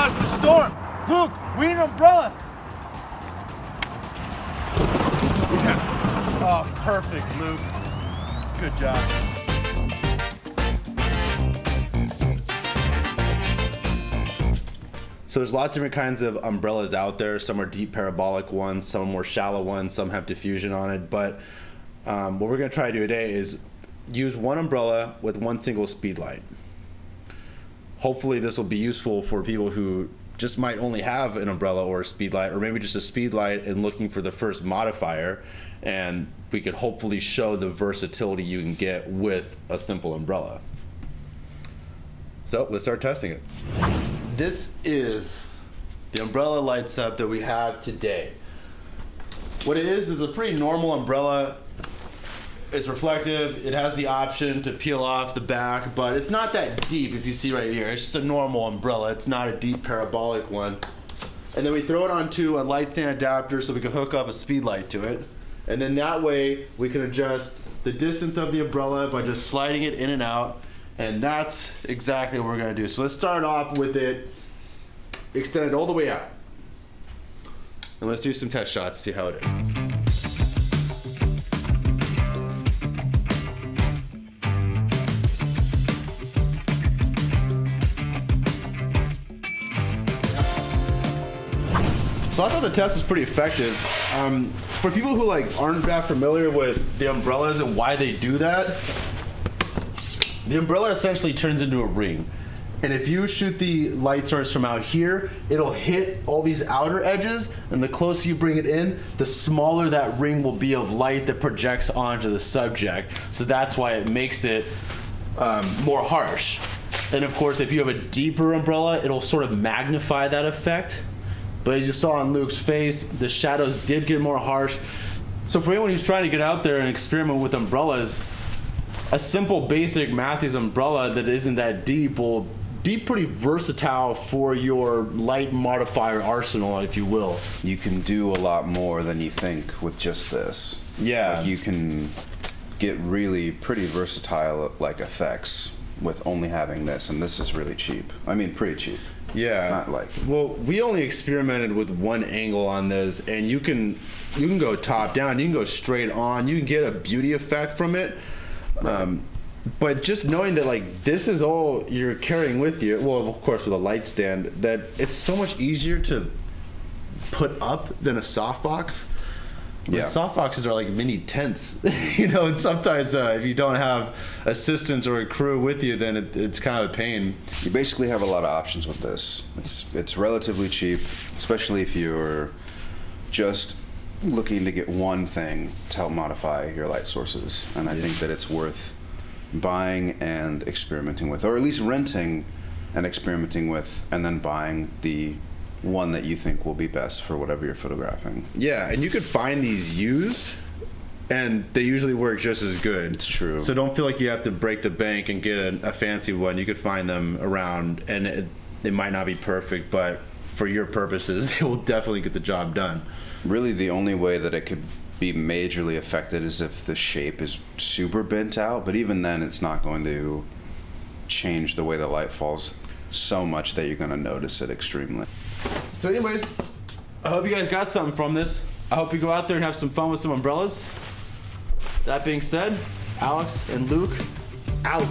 gosh, the storm. Luke, we need an umbrella. Yeah. Oh, perfect, Luke. Good job. So there's lots of different kinds of umbrellas out there. Some are deep parabolic ones, some are more shallow ones, some have diffusion on it. But what we're gonna try to do today is use one umbrella with one single speed light. Hopefully this will be useful for people who just might only have an umbrella or a speed light, or maybe just a speed light and looking for the first modifier. And we could hopefully show the versatility you can get with a simple umbrella. So let's start testing it. This is the umbrella light setup that we have today. What it is a pretty normal umbrella. It's reflective. It has the option to peel off the back, but it's not that deep if you see right here. It's just a normal umbrella. It's not a deep parabolic one. And then we throw it onto a light stand adapter so we can hook up a speed light to it. And then that way we can adjust the distance of the umbrella by just sliding it in and out. And that's exactly what we're gonna do. So let's start off with it extended all the way out. And let's do some test shots, see how it is. So I thought the test was pretty effective. For people who aren't that familiar with the umbrellas and why they do that, the umbrella essentially turns into a ring. And if you shoot the light source from out here, it'll hit all these outer edges, and the closer you bring it in, the smaller that ring will be of light that projects onto the subject. So that's why it makes it more harsh. And of course, if you have a deeper umbrella, it'll sort of magnify that effect. But as you saw on Luke's face, the shadows did get more harsh. So for anyone who's trying to get out there and experiment with umbrellas, a simple basic Matthews umbrella that isn't that deep will be pretty versatile for your light modifier arsenal, if you will. You can do a lot more than you think with just this. Yeah. You can get really pretty versatile effects with only having this, and this is really cheap. I mean, pretty cheap. Yeah. Well, we only experimented with one angle on this, and you can go top down, you can go straight on, you can get a beauty effect from it. But just knowing that this is all you're carrying with you, well, of course with a light stand, that it's so much easier to put up than a softbox. Yeah. Softboxes are like mini tents, and sometimes if you don't have assistants or a crew with you, then it's kind of a pain. You basically have a lot of options with this. It's relatively cheap, especially if you're just looking to get one thing to help modify your light sources. And I think that it's worth buying and experimenting with, or at least renting and experimenting with, and then buying the one that you think will be best for whatever you're photographing. Yeah, and you could find these used, and they usually work just as good. It's true. So don't feel like you have to break the bank and get a fancy one. You could find them around, and they might not be perfect, but for your purposes, they will definitely get the job done. Really, the only way that it could be majorly affected is if the shape is super bent out, but even then it's not going to change the way the light falls so much that you're going to notice it extremely. So anyways, I hope you guys got something from this. I hope you go out there and have some fun with some umbrellas. That being said, Alex and Luke, out.